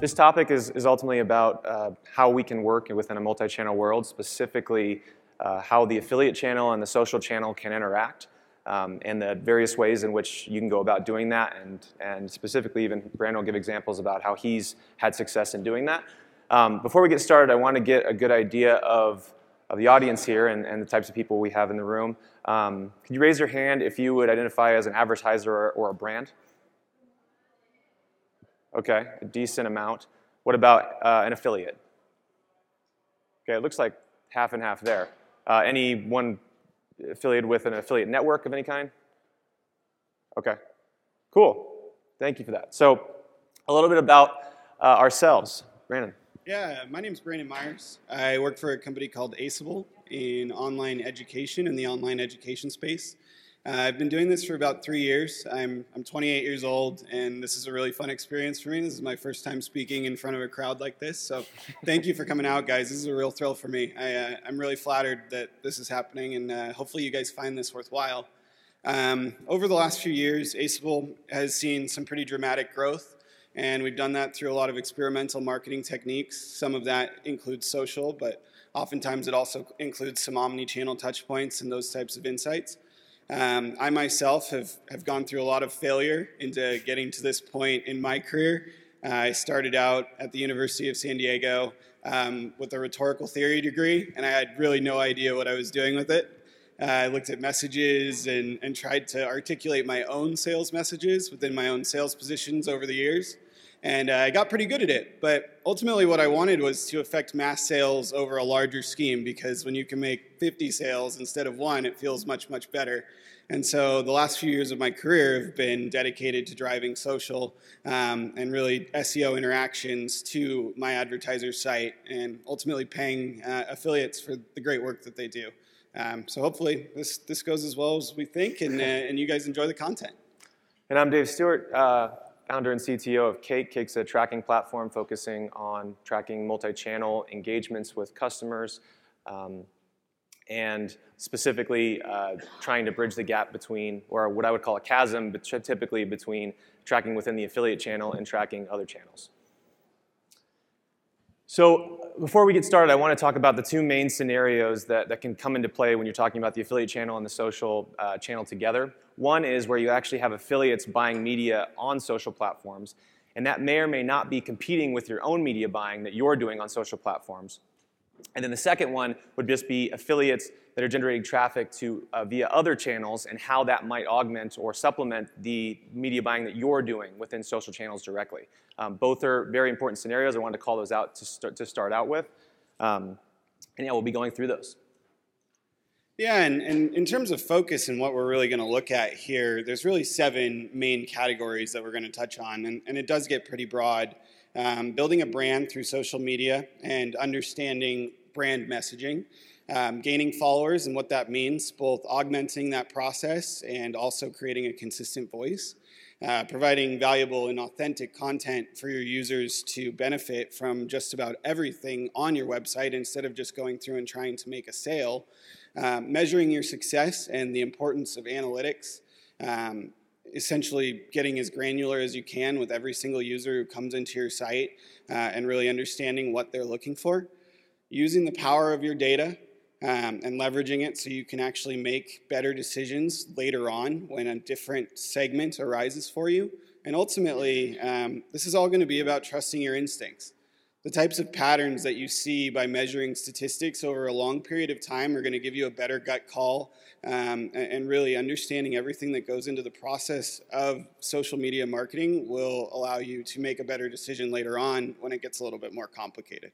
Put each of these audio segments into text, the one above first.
This topic is ultimately about how we can work within a multi-channel world, specifically how the affiliate channel and the social channel can interact, and the various ways in which you can go about doing that, and specifically even Brandon will give examples about how he's had success in doing that. Before we get started, I want to get a good idea of the audience here and the types of people we have in the room. Can you raise your hand if you would identify as an advertiser or a brand? Okay, a decent amount. What about an affiliate? Okay, it looks like half and half there. Anyone affiliated with an affiliate network of any kind? Okay, cool. Thank you for that. So a little bit about ourselves. Brandon. Yeah, my name is Brandon Myers. I work for a company called Aceable in online education, in the online education space. I've been doing this for about 3 years. I'm 28 years old, and this is a really fun experience for me. This is my first time speaking in front of a crowd like this, so thank you for coming out, guys. This is a real thrill for me. I'm really flattered that this is happening, and hopefully you guys find this worthwhile. Over the last few years, Aceable has seen some pretty dramatic growth, and we've done that through a lot of experimental marketing techniques. Some of that includes social, but oftentimes it also includes some omni-channel touch points and those types of insights. I myself have gone through a lot of failure into getting to this point in my career. I started out at the University of San Diego with a rhetorical theory degree, and I had really no idea what I was doing with it. I looked at messages and tried to articulate my own sales messages within my own sales positions over the years. And I got pretty good at it. But ultimately what I wanted was to affect mass sales over a larger scheme, because when you can make 50 sales instead of one, it feels much, much better. And so the last few years of my career have been dedicated to driving social and really SEO interactions to my advertiser site, and ultimately paying affiliates for the great work that they do. So hopefully this goes as well as we think, and you guys enjoy the content. And I'm Dave Stewart, founder and CTO of Cake. Cake's a tracking platform focusing on tracking multi-channel engagements with customers, and specifically trying to bridge the gap between, or what I would call a chasm, but typically between tracking within the affiliate channel and tracking other channels. So before we get started, I want to talk about the two main scenarios that can come into play when you're talking about the affiliate channel and the social channel together. One is where you actually have affiliates buying media on social platforms, and that may or may not be competing with your own media buying that you're doing on social platforms. And then the second one would just be affiliates that are generating traffic to via other channels, and how that might augment or supplement the media buying that you're doing within social channels directly. Both are very important scenarios. I wanted to call those out to start out with. And yeah, we'll be going through those. Yeah, and in terms of focus and what we're really going to look at here, there's really 7 main categories that we're going to touch on, and it does get pretty broad. Building a brand through social media and understanding brand messaging, gaining followers and what that means, both augmenting that process and also creating a consistent voice, providing valuable and authentic content for your users to benefit from just about everything on your website instead of just going through and trying to make a sale, measuring your success and the importance of analytics, essentially getting as granular as you can with every single user who comes into your site, and really understanding what they're looking for, using the power of your data and leveraging it so you can actually make better decisions later on when a different segment arises for you. And ultimately, this is all going to be about trusting your instincts. The types of patterns that you see by measuring statistics over a long period of time are going to give you a better gut call, and really understanding everything that goes into the process of social media marketing will allow you to make a better decision later on when it gets a little bit more complicated.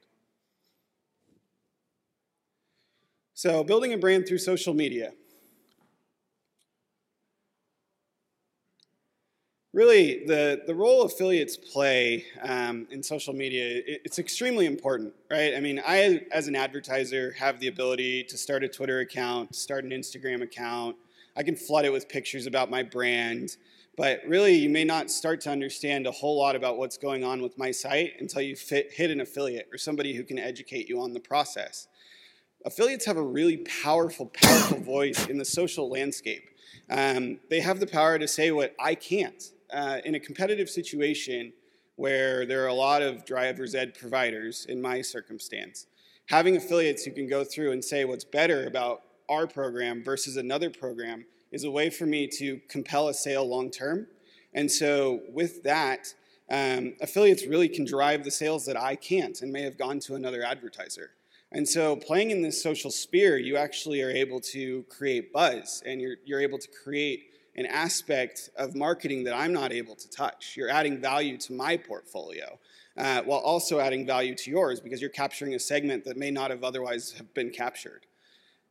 So, building a brand through social media. Really, the role affiliates play in social media, it's extremely important, right? I mean, I, as an advertiser, have the ability to start a Twitter account, start an Instagram account. I can flood it with pictures about my brand. But really, you may not start to understand a whole lot about what's going on with my site until you hit an affiliate or somebody who can educate you on the process. Affiliates have a really powerful voice in the social landscape. They have the power to say what I can't. In a competitive situation, where there are a lot of driver's ed providers in my circumstance. Having affiliates who can go through and say what's better about our program versus another program is a way for me to compel a sale long term. And so with that, affiliates really can drive the sales that I can't and may have gone to another advertiser. And so playing in this social sphere, you actually are able to create buzz, and you're able to create an aspect of marketing that I'm not able to touch. You're adding value to my portfolio while also adding value to yours, because you're capturing a segment that may not have otherwise have been captured.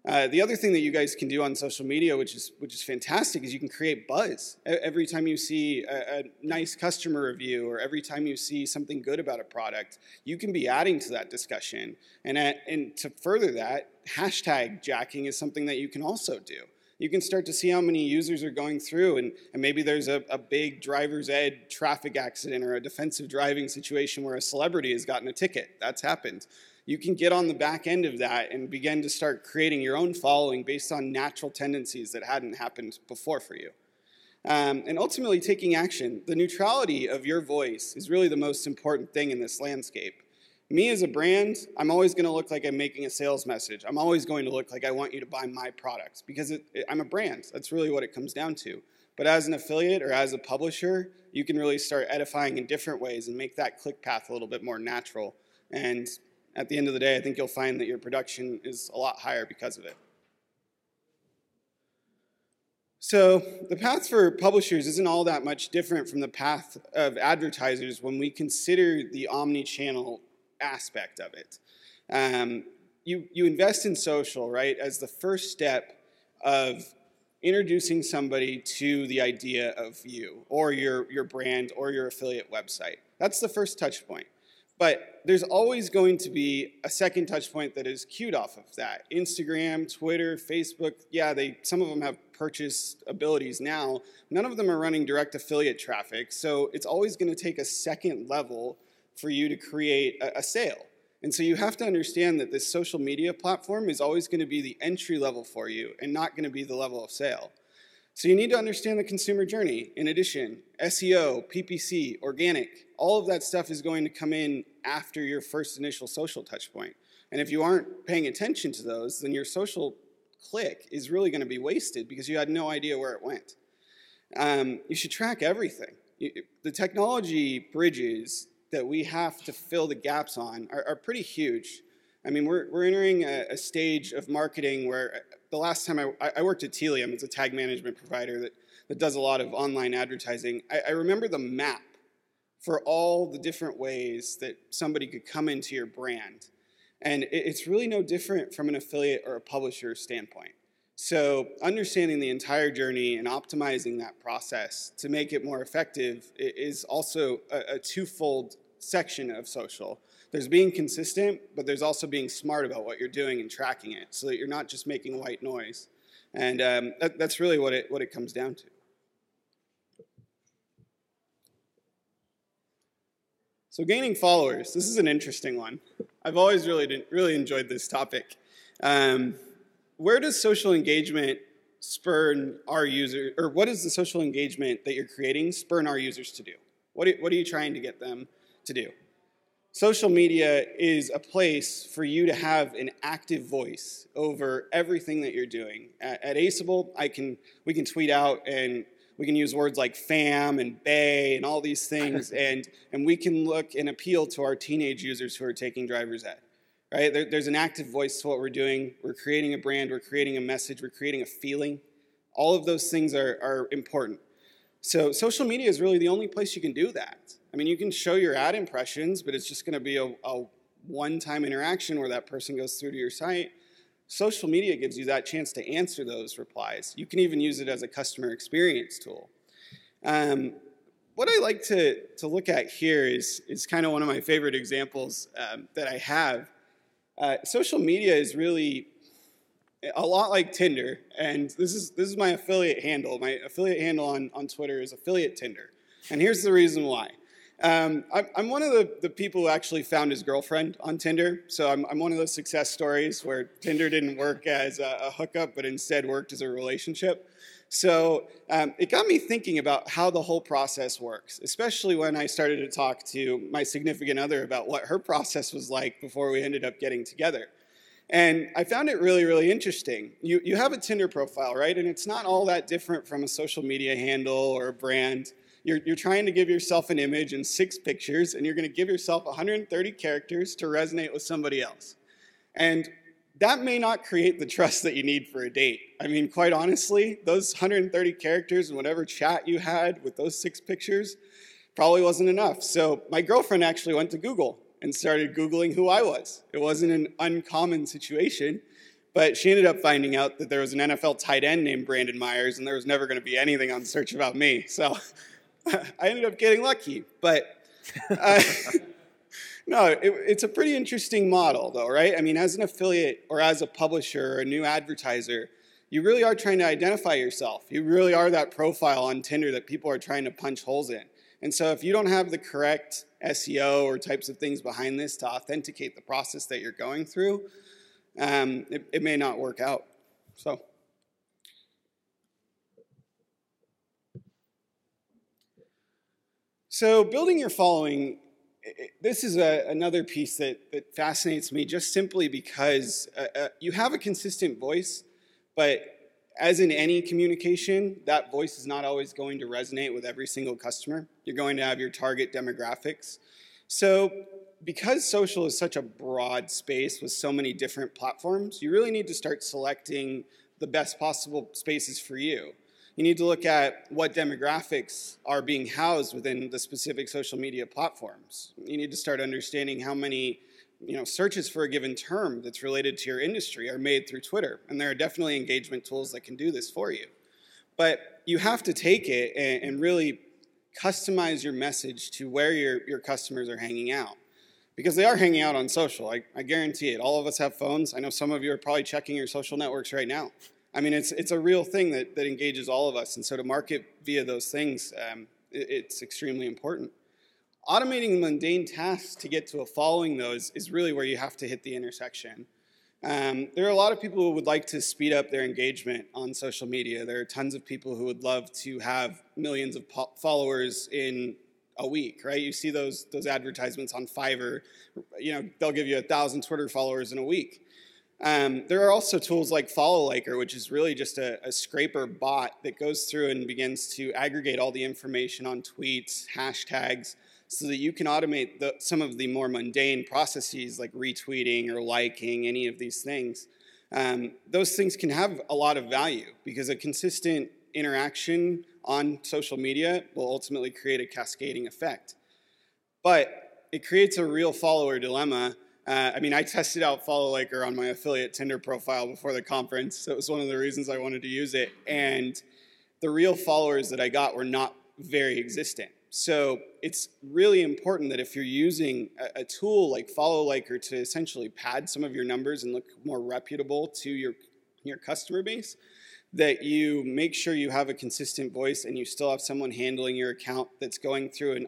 The other thing that you guys can do on social media, which is fantastic, is you can create buzz. Every time you see a nice customer review, or every time you see something good about a product, you can be adding to that discussion. And to further that, hashtag jacking is something that you can also do. You can start to see how many users are going through, and maybe there's a big driver's ed traffic accident or a defensive driving situation where a celebrity has gotten a ticket. That's happened. You can get on the back end of that and begin to start creating your own following based on natural tendencies that hadn't happened before for you. And ultimately taking action. The neutrality of your voice is really the most important thing in this landscape. Me as a brand, I'm always going to look like I'm making a sales message. I'm always going to look like I want you to buy my products, because I'm a brand. That's really what it comes down to. But as an affiliate or as a publisher, you can really start edifying in different ways and make that click path a little bit more natural. And at the end of the day, I think you'll find that your production is a lot higher because of it. So the path for publishers isn't all that much different from the path of advertisers when we consider the omni-channel aspect of it. You invest in social, right, as the first step of introducing somebody to the idea of you or your brand or your affiliate website. That's the first touch point. But there's always going to be a second touch point that is cued off of that. Instagram, Twitter, Facebook, yeah, some of them have purchase abilities now. None of them are running direct affiliate traffic, so it's always going to take a second level for you to create a sale. And so you have to understand that this social media platform is always going to be the entry level for you and not going to be the level of sale. So you need to understand the consumer journey. In addition, SEO, PPC, organic, all of that stuff is going to come in after your first initial social touch point. And if you aren't paying attention to those, then your social click is really going to be wasted because you had no idea where it went. You should track everything. The technology bridges that we have to fill the gaps on are pretty huge. I mean, we're entering a stage of marketing where the last time I worked at Telium, it's a tag management provider that does a lot of online advertising. I remember the map for all the different ways that somebody could come into your brand. And it's really no different from an affiliate or a publisher standpoint. So understanding the entire journey and optimizing that process to make it more effective is also a twofold section of social. There's being consistent, but there's also being smart about what you're doing and tracking it so that you're not just making white noise. And that's really what it comes down to. So gaining followers, this is an interesting one. I've always really enjoyed this topic. Where does social engagement spurn our users, or what is the social engagement that you're creating spurn our users to do? What are you trying to get them to do? Social media is a place for you to have an active voice over everything that you're doing. At Aceable, we can tweet out and we can use words like fam and bae and all these things, and we can look and appeal to our teenage users who are taking driver's ed. Right? There's an active voice to what we're doing. We're creating a brand. We're creating a message. We're creating a feeling. All of those things are important. So social media is really the only place you can do that. I mean, you can show your ad impressions, but it's just going to be a one-time interaction where that person goes through to your site. Social media gives you that chance to answer those replies. You can even use it as a customer experience tool. What I like to look at here is kind of one of my favorite examples that I have. Social media is really a lot like Tinder, and this is my affiliate handle. My affiliate handle on Twitter is affiliate Tinder, and here's the reason why. I'm one of the people who actually found his girlfriend on Tinder, so I'm one of those success stories where Tinder didn't work as a hookup, but instead worked as a relationship. So it got me thinking about how the whole process works, especially when I started to talk to my significant other about what her process was like before we ended up getting together. And I found it really, really interesting. You have a Tinder profile, right? And it's not all that different from a social media handle or a brand. You're trying to give yourself an image and 6 pictures, and you're going to give yourself 130 characters to resonate with somebody else. And that may not create the trust that you need for a date. I mean, quite honestly, those 130 characters and whatever chat you had with those 6 pictures probably wasn't enough. So my girlfriend actually went to Google and started Googling who I was. It wasn't an uncommon situation, but she ended up finding out that there was an NFL tight end named Brandon Myers, and there was never going to be anything on search about me. So I ended up getting lucky. But no, it's a pretty interesting model, though, right? I mean, as an affiliate or as a publisher or a new advertiser, you really are trying to identify yourself. You really are that profile on Tinder that people are trying to punch holes in. And so if you don't have the correct SEO or types of things behind this to authenticate the process that you're going through, it may not work out. So building your following, this is another piece that fascinates me just simply because you have a consistent voice, but as in any communication, that voice is not always going to resonate with every single customer. You're going to have your target demographics. So because social is such a broad space with so many different platforms, you really need to start selecting the best possible spaces for you. You need to look at what demographics are being housed within the specific social media platforms. You need to start understanding how many searches for a given term that's related to your industry are made through Twitter. And there are definitely engagement tools that can do this for you. But you have to take it and really customize your message to where your customers are hanging out. Because they are hanging out on social, I guarantee it. All of us have phones. I know some of you are probably checking your social networks right now. I mean, it's a real thing that engages all of us. And so to market via those things, it's extremely important. Automating mundane tasks to get to a following, though, is really where you have to hit the intersection. There are a lot of people who would like to speed up their engagement on social media. There are tons of people who would love to have millions of followers in a week, right? You see those advertisements on Fiverr. They'll give you 1,000 Twitter followers in a week. There are also tools like Follow Liker, which is really just a scraper bot that goes through and begins to aggregate all the information on tweets, hashtags, so that you can automate some of the more mundane processes like retweeting or liking, any of these things. Those things can have a lot of value because a consistent interaction on social media will ultimately create a cascading effect. But it creates a real follower dilemma. I tested out Follow Liker on my affiliate Tinder profile before the conference, so it was one of the reasons I wanted to use it. And the real followers that I got were not very existent. So it's really important that if you're using a tool like Follow Liker to essentially pad some of your numbers and look more reputable to your customer base, that you make sure you have a consistent voice and you still have someone handling your account that's going through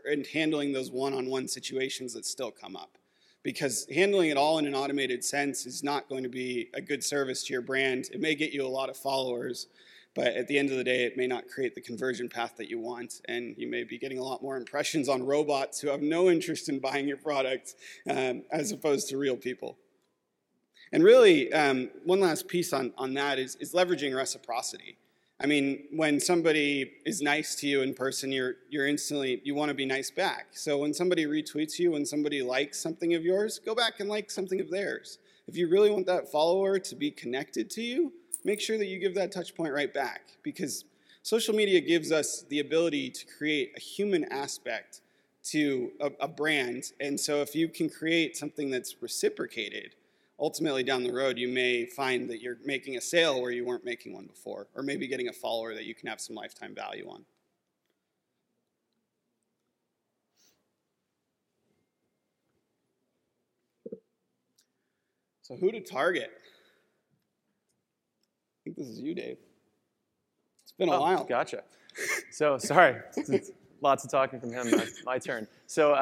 and handling those one-on-one situations that still come up. Because handling it all in an automated sense is not going to be a good service to your brand. It may get you a lot of followers, but at the end of the day, it may not create the conversion path that you want, and you may be getting a lot more impressions on robots who have no interest in buying your product as opposed to real people. And really, one last piece on that is leveraging reciprocity. I mean, when somebody is nice to you in person, you're instantly, you want to be nice back. So when somebody retweets you, when somebody likes something of yours, go back and like something of theirs. If you really want that follower to be connected to you, make sure that you give that touch point right back, because social media gives us the ability to create a human aspect to a brand. And so if you can create something that's reciprocated, ultimately down the road, you may find that you're making a sale where you weren't making one before, or maybe getting a follower that you can have some lifetime value on. So who to target? I think this is you, Dave. It's been a while. Gotcha. So, sorry. Lots of talking from him. My turn. So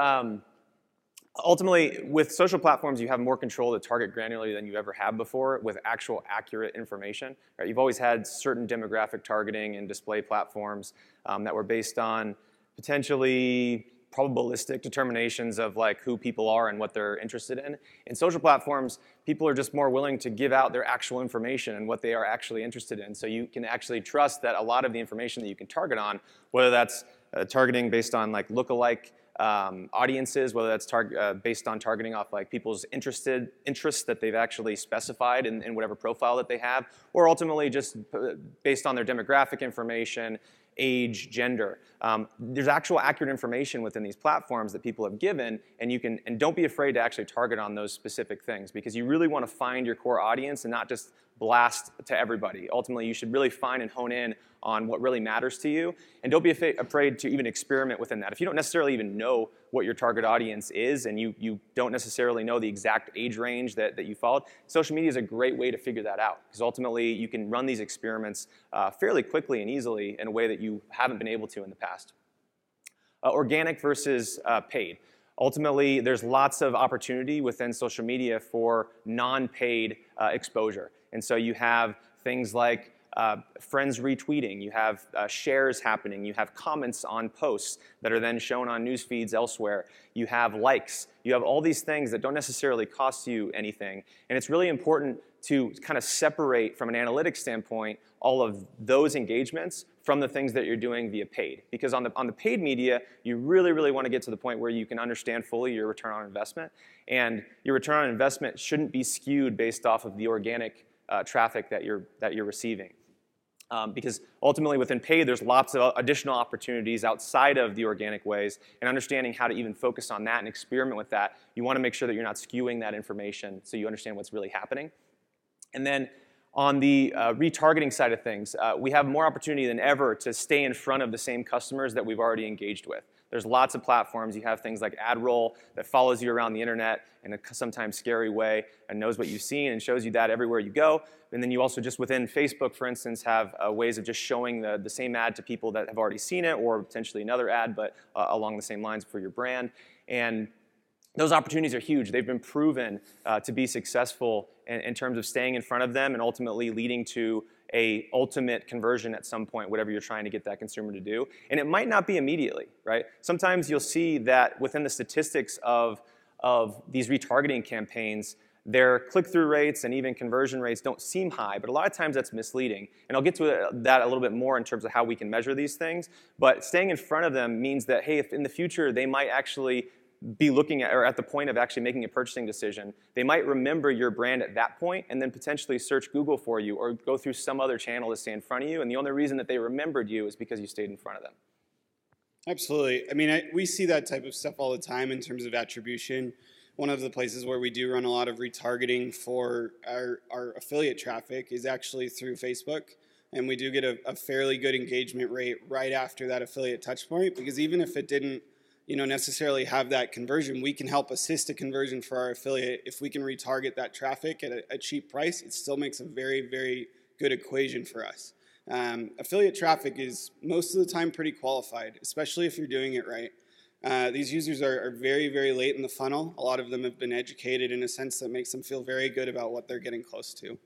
Ultimately, with social platforms, you have more control to target granularly than you ever have before with actual accurate information. Right? You've always had certain demographic targeting and display platforms that were based on potentially probabilistic determinations of like who people are and what they're interested in. In social platforms, people are just more willing to give out their actual information and what they are actually interested in. So you can actually trust that a lot of the information that you can target on, whether that's targeting based on like lookalike audiences, whether that's based on targeting off like people's interests that they've actually specified in whatever profile that they have, or ultimately just based on their demographic information, age, gender. There's actual accurate information within these platforms that people have given, and don't be afraid to actually target on those specific things, because you really want to find your core audience and not just blast to everybody. Ultimately, you should really find and hone in on what really matters to you, and don't be afraid to even experiment within that. If you don't necessarily even know what your target audience is, and you don't necessarily know the exact age range that you followed, social media is a great way to figure that out, because ultimately you can run these experiments fairly quickly and easily in a way that you haven't been able to in the past. Organic versus paid. Ultimately, there's lots of opportunity within social media for non-paid exposure. And so you have things like friends retweeting, you have shares happening, you have comments on posts that are then shown on news feeds elsewhere, you have likes, you have all these things that don't necessarily cost you anything. And it's really important to kind of separate from an analytics standpoint all of those engagements from the things that you're doing via paid. Because on the paid media, you really, really want to get to the point where you can understand fully your return on investment. And your return on investment shouldn't be skewed based off of the organic traffic that you're receiving. Because ultimately within paid, there's lots of additional opportunities outside of the organic ways, and understanding how to even focus on that and experiment with that. You want to make sure that you're not skewing that information so you understand what's really happening. And then on the retargeting side of things, we have more opportunity than ever to stay in front of the same customers that we've already engaged with. There's lots of platforms. You have things like AdRoll that follows you around the internet in a sometimes scary way and knows what you've seen and shows you that everywhere you go. And then you also just within Facebook, for instance, have ways of just showing the same ad to people that have already seen it, or potentially another ad, but along the same lines for your brand. And those opportunities are huge. They've been proven to be successful in terms of staying in front of them and ultimately leading to a ultimate conversion at some point, whatever you're trying to get that consumer to do. And it might not be immediately, right? Sometimes you'll see that within the statistics of these retargeting campaigns, their click-through rates and even conversion rates don't seem high, but a lot of times that's misleading. And I'll get to that a little bit more in terms of how we can measure these things. But staying in front of them means that, hey, if in the future they might actually be looking at, or at the point of actually making a purchasing decision, they might remember your brand at that point and then potentially search Google for you or go through some other channel to stay in front of you. And the only reason that they remembered you is because you stayed in front of them. Absolutely. I mean, we see that type of stuff all the time in terms of attribution. One of the places where we do run a lot of retargeting for our affiliate traffic is actually through Facebook. And we do get a fairly good engagement rate right after that affiliate touch point, because even if it didn't necessarily have that conversion, we can help assist a conversion for our affiliate. If we can retarget that traffic at a cheap price, it still makes a very, very good equation for us. Affiliate traffic is most of the time pretty qualified, especially if you're doing it right. These users are very, very late in the funnel. A lot of them have been educated in a sense that makes them feel very good about what they're getting close to.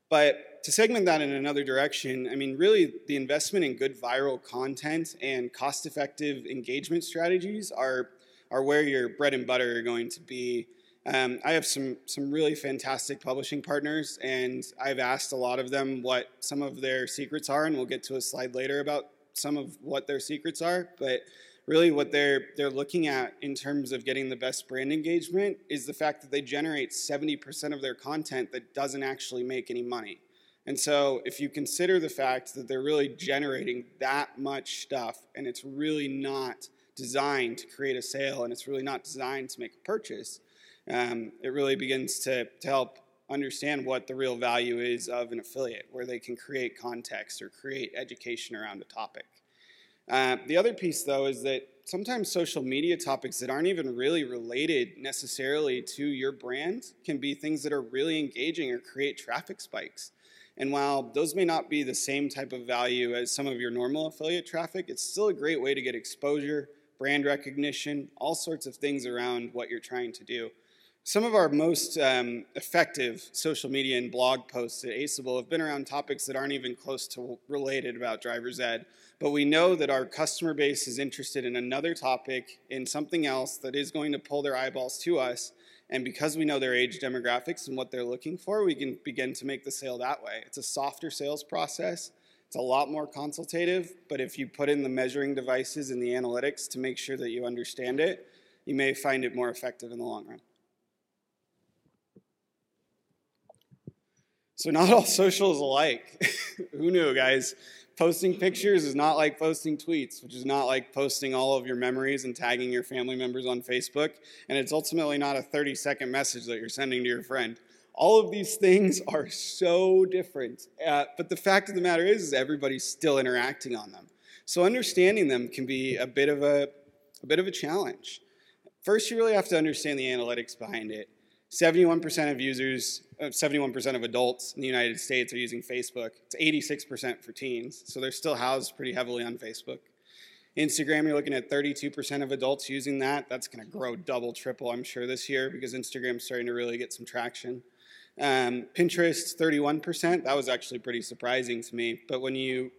But to segment that in another direction, I mean, really the investment in good viral content and cost-effective engagement strategies are where your bread and butter are going to be. I have some really fantastic publishing partners, and I've asked a lot of them what some of their secrets are, and we'll get to a slide later about some of what their secrets are. But really what they're looking at in terms of getting the best brand engagement is the fact that they generate 70% of their content that doesn't actually make any money. And so if you consider the fact that they're really generating that much stuff and it's really not designed to create a sale and it's really not designed to make a purchase, it really begins to help understand what the real value is of an affiliate, where they can create context or create education around a topic. The other piece, though, is that sometimes social media topics that aren't even really related necessarily to your brand can be things that are really engaging or create traffic spikes. And while those may not be the same type of value as some of your normal affiliate traffic, it's still a great way to get exposure, brand recognition, all sorts of things around what you're trying to do. Some of our most effective social media and blog posts at Aceable have been around topics that aren't even close to related about driver's ed, but we know that our customer base is interested in another topic, in something else that is going to pull their eyeballs to us, and because we know their age demographics and what they're looking for, we can begin to make the sale that way. It's a softer sales process. It's a lot more consultative, but if you put in the measuring devices and the analytics to make sure that you understand it, you may find it more effective in the long run. So not all social is alike. Who knew, guys? Posting pictures is not like posting tweets, which is not like posting all of your memories and tagging your family members on Facebook, and it's ultimately not a 30-second message that you're sending to your friend. All of these things are so different, but the fact of the matter is everybody's still interacting on them. So understanding them can be a bit of a challenge. First, you really have to understand the analytics behind it. 71% of users, 71% of adults in the United States are using Facebook. It's 86% for teens, so they're still housed pretty heavily on Facebook. Instagram, you're looking at 32% of adults using that. That's going to grow double, triple, I'm sure, this year because Instagram's starting to really get some traction. Pinterest, 31%. That was actually pretty surprising to me. But when you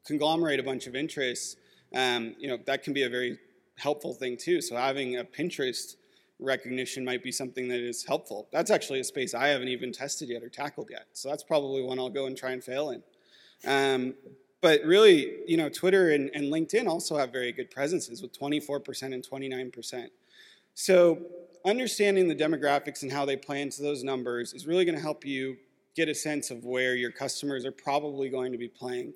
conglomerate a bunch of interests, that can be a very helpful thing too. So having a Pinterest recognition might be something that is helpful. That's actually a space I haven't even tested yet or tackled yet. So that's probably one I'll go and try and fail in. But really, Twitter and LinkedIn also have very good presences with 24% and 29%. So understanding the demographics and how they play into those numbers is really going to help you get a sense of where your customers are probably going to be playing.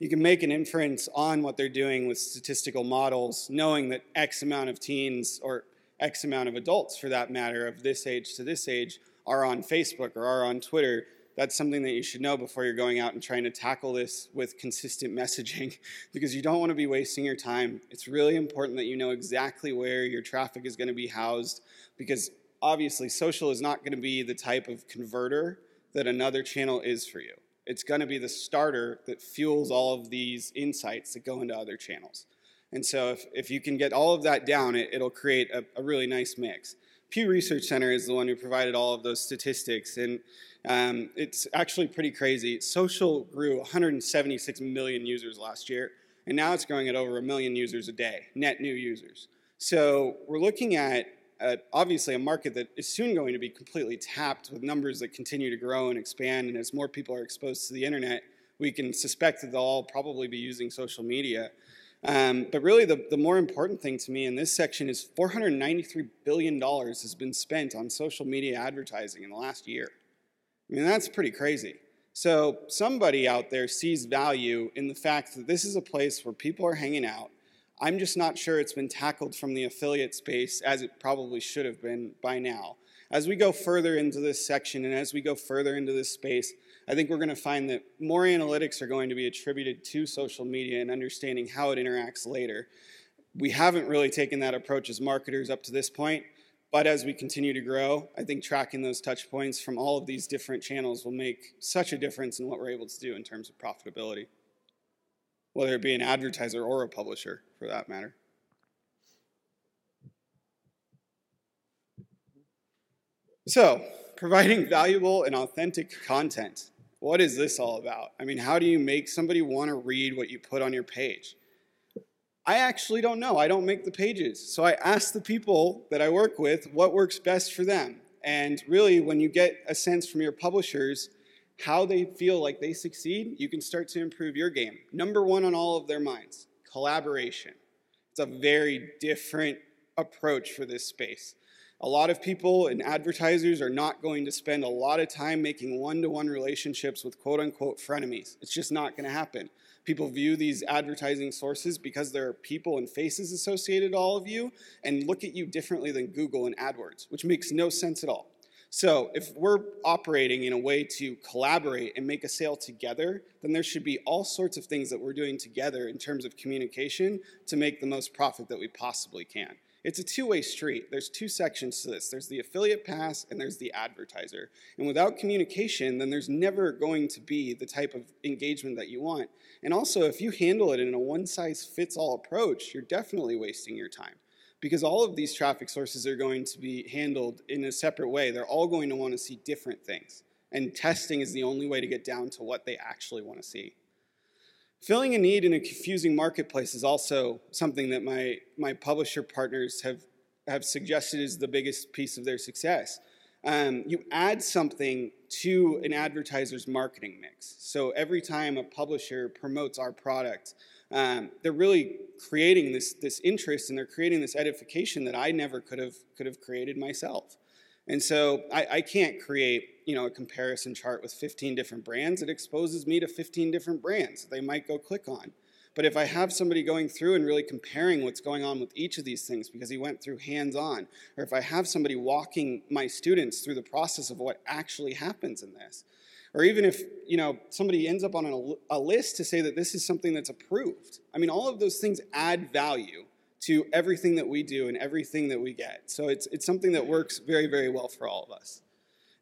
You can make an inference on what they're doing with statistical models, knowing that X amount of teens or X amount of adults, for that matter, of this age to this age, are on Facebook or are on Twitter. That's something that you should know before you're going out and trying to tackle this with consistent messaging, because you don't want to be wasting your time. It's really important that you know exactly where your traffic is going to be housed, because obviously social is not going to be the type of converter that another channel is for you. It's going to be the starter that fuels all of these insights that go into other channels. And so if you can get all of that down, it'll create a really nice mix. Pew Research Center is the one who provided all of those statistics, and it's actually pretty crazy. Social grew 176 million users last year, and now it's growing at over 1 million users a day, net new users. So we're looking at obviously a market that is soon going to be completely tapped with numbers that continue to grow and expand, and as more people are exposed to the internet, we can suspect that they'll all probably be using social media. But really the more important thing to me in this section is $493 billion has been spent on social media advertising in the last year. I mean, that's pretty crazy. So somebody out there sees value in the fact that this is a place where people are hanging out. I'm just not sure it's been tackled from the affiliate space as it probably should have been by now. As we go further into this section and as we go further into this space, I think we're going to find that more analytics are going to be attributed to social media and understanding how it interacts later. We haven't really taken that approach as marketers up to this point, but as we continue to grow, I think tracking those touch points from all of these different channels will make such a difference in what we're able to do in terms of profitability, whether it be an advertiser or a publisher for that matter. So, providing valuable and authentic content. What is this all about? I mean, how do you make somebody want to read what you put on your page? I actually don't know. I don't make the pages. So I ask the people that I work with what works best for them. And really, when you get a sense from your publishers how they feel like they succeed, you can start to improve your game. Number one on all of their minds, collaboration. It's a very different approach for this space. A lot of people and advertisers are not going to spend a lot of time making one-to-one relationships with quote-unquote frenemies. It's just not going to happen. People view these advertising sources because there are people and faces associated to all of you and look at you differently than Google and AdWords, which makes no sense at all. So if we're operating in a way to collaborate and make a sale together, then there should be all sorts of things that we're doing together in terms of communication to make the most profit that we possibly can. It's a two-way street. There's two sections to this. There's the affiliate pass and there's the advertiser. And without communication, then there's never going to be the type of engagement that you want. And also, if you handle it in a one-size-fits-all approach, you're definitely wasting your time. Because all of these traffic sources are going to be handled in a separate way. They're all going to want to see different things. And testing is the only way to get down to what they actually want to see. Filling a need in a confusing marketplace is also something that my publisher partners have suggested is the biggest piece of their success. You add something to an advertiser's marketing mix. So every time a publisher promotes our product, they're really creating this interest, and they're creating this edification that I never could have created myself. And so I can't create a comparison chart with 15 different brands. It exposes me to 15 different brands that they might go click on. But if I have somebody going through and really comparing what's going on with each of these things because he went through hands-on, or if I have somebody walking my students through the process of what actually happens in this, or even if somebody ends up on a list to say that this is something that's approved. I mean, all of those things add value to everything that we do and everything that we get. So it's something that works very, very well for all of us.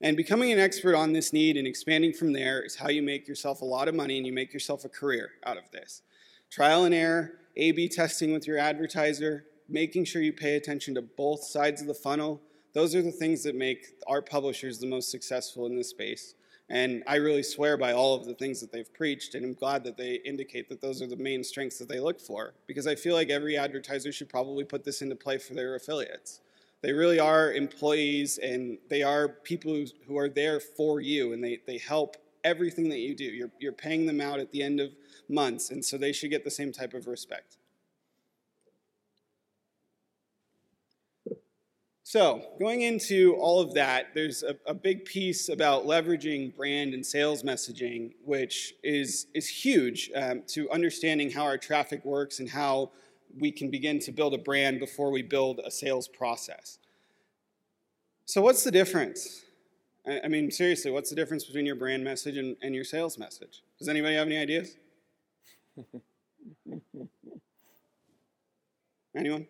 And becoming an expert on this need and expanding from there is how you make yourself a lot of money and you make yourself a career out of this. Trial and error, A/B testing with your advertiser, making sure you pay attention to both sides of the funnel. Those are the things that make our publishers the most successful in this space. And I really swear by all of the things that they've preached, and I'm glad that they indicate that those are the main strengths that they look for, because I feel like every advertiser should probably put this into play for their affiliates. They really are employees, and they are people who are there for you, and they help everything that you do. You're paying them out at the end of months, and so they should get the same type of respect. So going into all of that, there's a big piece about leveraging brand and sales messaging, which is huge to understanding how our traffic works and how we can begin to build a brand before we build a sales process. So what's the difference? I mean, seriously, what's the difference between your brand message and your sales message? Does anybody have any ideas? Anyone?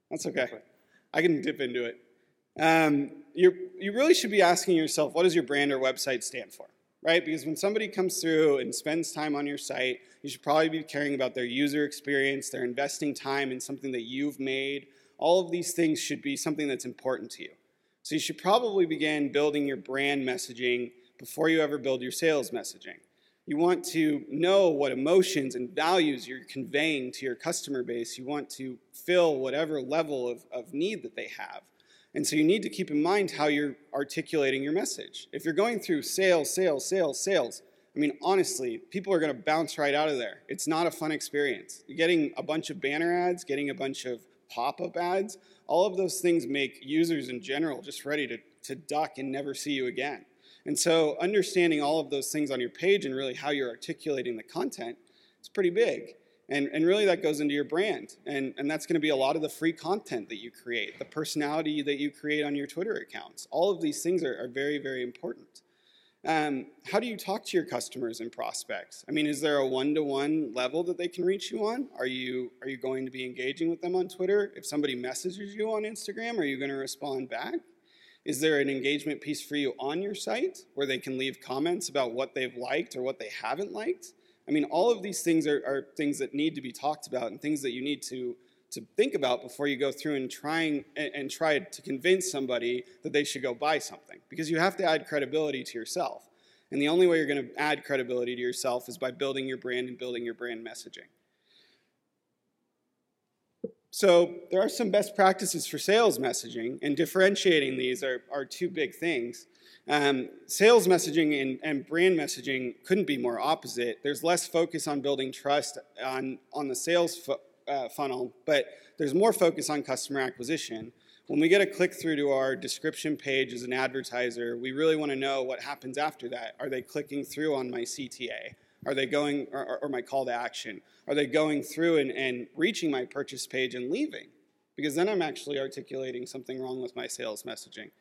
That's okay. I can dip into it. You really should be asking yourself, what does your brand or website stand for? Right? Because when somebody comes through and spends time on your site, you should probably be caring about their user experience. They're investing time in something that you've made. All of these things should be something that's important to you. So you should probably begin building your brand messaging before you ever build your sales messaging. You want to know what emotions and values you're conveying to your customer base. You want to fill whatever level of need that they have. And so you need to keep in mind how you're articulating your message. If you're going through sales, I mean, honestly, people are going to bounce right out of there. It's not a fun experience. You're getting a bunch of banner ads, getting a bunch of pop-up ads. All of those things make users in general just ready to duck and never see you again. And so understanding all of those things on your page and really how you're articulating the content is pretty big. And really that goes into your brand. And that's going to be a lot of the free content that you create, the personality that you create on your Twitter accounts. All of these things are very, very important. How do you talk to your customers and prospects? I mean, is there a one-to-one level that they can reach you on? Are you going to be engaging with them on Twitter? If somebody messages you on Instagram, are you going to respond back? Is there an engagement piece for you on your site where they can leave comments about what they've liked or what they haven't liked? I mean, all of these things are things that need to be talked about and things that you need to think about before you go through and try to convince somebody that they should go buy something. Because you have to add credibility to yourself. And the only way you're going to add credibility to yourself is by building your brand and building your brand messaging. So there are some best practices for sales messaging, and differentiating these are two big things. Sales messaging and brand messaging couldn't be more opposite. There's less focus on building trust on the sales funnel, but there's more focus on customer acquisition. When we get a click through to our description page as an advertiser, we really want to know what happens after that. Are they clicking through on my CTA? Are they going, or my call to action? Are they going through and reaching my purchase page and leaving? Because then I'm actually articulating something wrong with my sales messaging.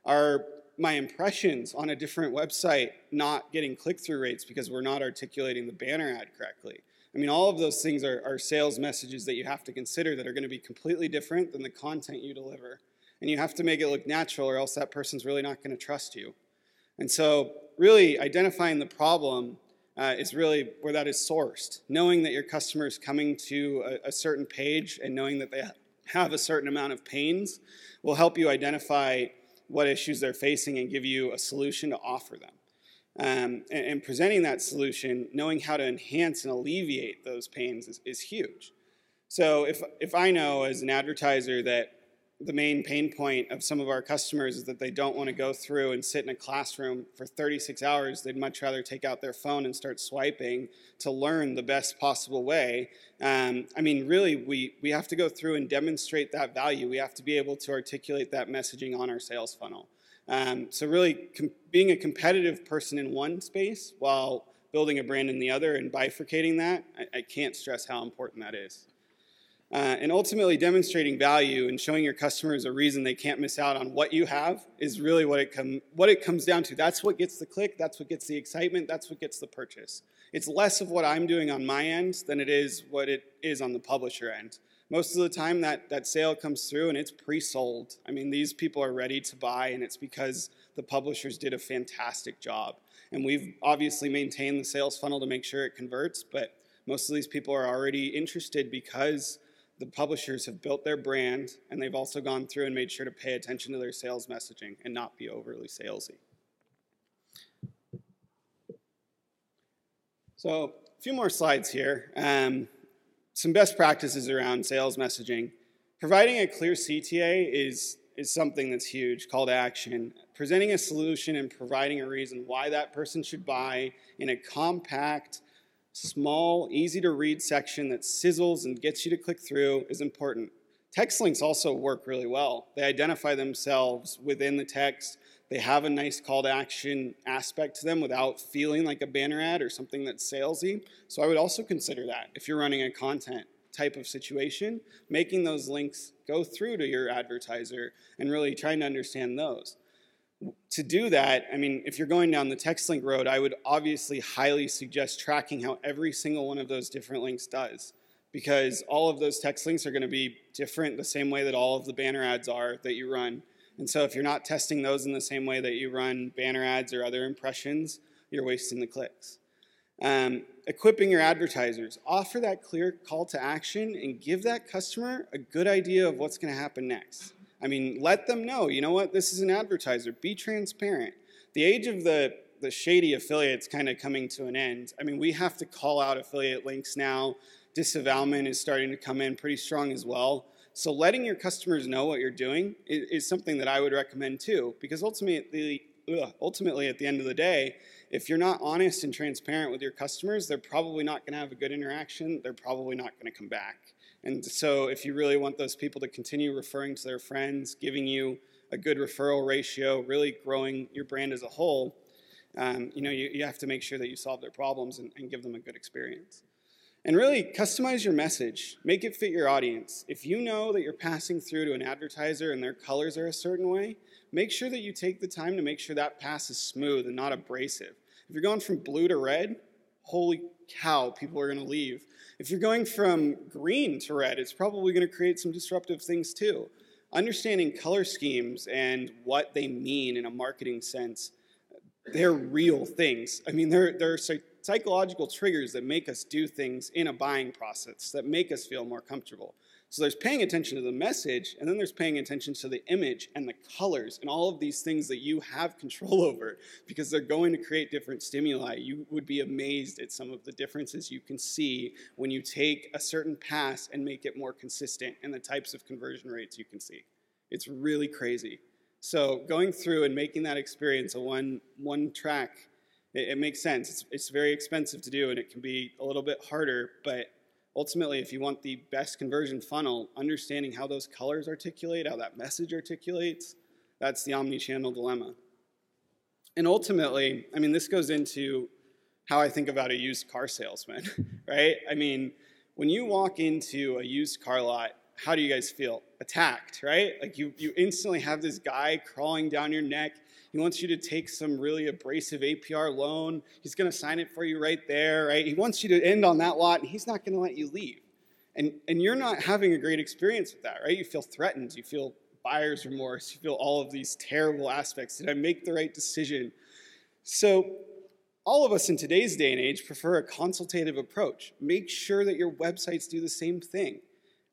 Are my impressions on a different website not getting click-through rates because we're not articulating the banner ad correctly? I mean, all of those things are sales messages that you have to consider that are going to be completely different than the content you deliver. And you have to make it look natural, or else that person's really not going to trust you. And so really identifying the problem is really where that is sourced. Knowing that your customer is coming to a certain page and knowing that they have a certain amount of pains will help you identify what issues they're facing and give you a solution to offer them. And presenting that solution, knowing how to enhance and alleviate those pains is huge. So if I know as an advertiser that the main pain point of some of our customers is that they don't want to go through and sit in a classroom for 36 hours, they'd much rather take out their phone and start swiping to learn the best possible way. I mean, really, we have to go through and demonstrate that value. We have to be able to articulate that messaging on our sales funnel. So really being a competitive person in one space while building a brand in the other and bifurcating that, I can't stress how important that is. And ultimately demonstrating value and showing your customers a reason they can't miss out on what you have is really what it comes down to. That's what gets the click, that's what gets the excitement, that's what gets the purchase. It's less of what I'm doing on my end than it is what it is on the publisher end. Most of the time that sale comes through and it's pre-sold. I mean, these people are ready to buy, and it's because the publishers did a fantastic job. And we've obviously maintained the sales funnel to make sure it converts, but most of these people are already interested because the publishers have built their brand, and they've also gone through and made sure to pay attention to their sales messaging and not be overly salesy. So a few more slides here. Some best practices around sales messaging. Providing a clear CTA is something that's huge, call to action. Presenting a solution and providing a reason why that person should buy in a compact, small, easy to read section that sizzles and gets you to click through is important. Text links also work really well. They identify themselves within the text. They have a nice call to action aspect to them without feeling like a banner ad or something that's salesy. So I would also consider that if you're running a content type of situation, making those links go through to your advertiser and really trying to understand those. To do that, I mean, if you're going down the text link road, I would obviously highly suggest tracking how every single one of those different links does, because all of those text links are going to be different the same way that all of the banner ads are that you run. And so if you're not testing those in the same way that you run banner ads or other impressions, you're wasting the clicks. Equipping your advertisers. Offer that clear call to action and give that customer a good idea of what's going to happen next. I mean, let them know, you know what, this is an advertiser. Be transparent. The age of the shady affiliates kind of coming to an end. I mean, we have to call out affiliate links now. Disavowalment is starting to come in pretty strong as well. So letting your customers know what you're doing is something that I would recommend too, because ultimately at the end of the day, if you're not honest and transparent with your customers, they're probably not going to have a good interaction. They're probably not going to come back. And so if you really want those people to continue referring to their friends, giving you a good referral ratio, really growing your brand as a whole, you have to make sure that you solve their problems and give them a good experience. And really customize your message. Make it fit your audience. If you know that you're passing through to an advertiser and their colors are a certain way, make sure that you take the time to make sure that pass is smooth and not abrasive. If you're going from blue to red, holy cow, people are going to leave. If you're going from green to red, it's probably going to create some disruptive things too. Understanding color schemes and what they mean in a marketing sense, they're real things. I mean, they're psychological triggers that make us do things in a buying process, that make us feel more comfortable. So there's paying attention to the message, and then there's paying attention to the image and the colors and all of these things that you have control over, because they're going to create different stimuli. You would be amazed at some of the differences you can see when you take a certain pass and make it more consistent and the types of conversion rates you can see. It's really crazy. So going through and making that experience a one track, it makes sense. It's very expensive to do, and it can be a little bit harder, but ultimately, if you want the best conversion funnel, understanding how those colors articulate, how that message articulates, that's the omni-channel dilemma. And ultimately, I mean, this goes into how I think about a used car salesman, right? I mean, when you walk into a used car lot, how do you guys feel? Attacked, right? Like you instantly have this guy crawling down your neck. He wants you to take some really abrasive APR loan. He's going to sign it for you right there, right? He wants you to end on that lot, and he's not going to let you leave. And you're not having a great experience with that, right? You feel threatened. You feel buyer's remorse. You feel all of these terrible aspects. Did I make the right decision? So all of us in today's day and age prefer a consultative approach. Make sure that your websites do the same thing.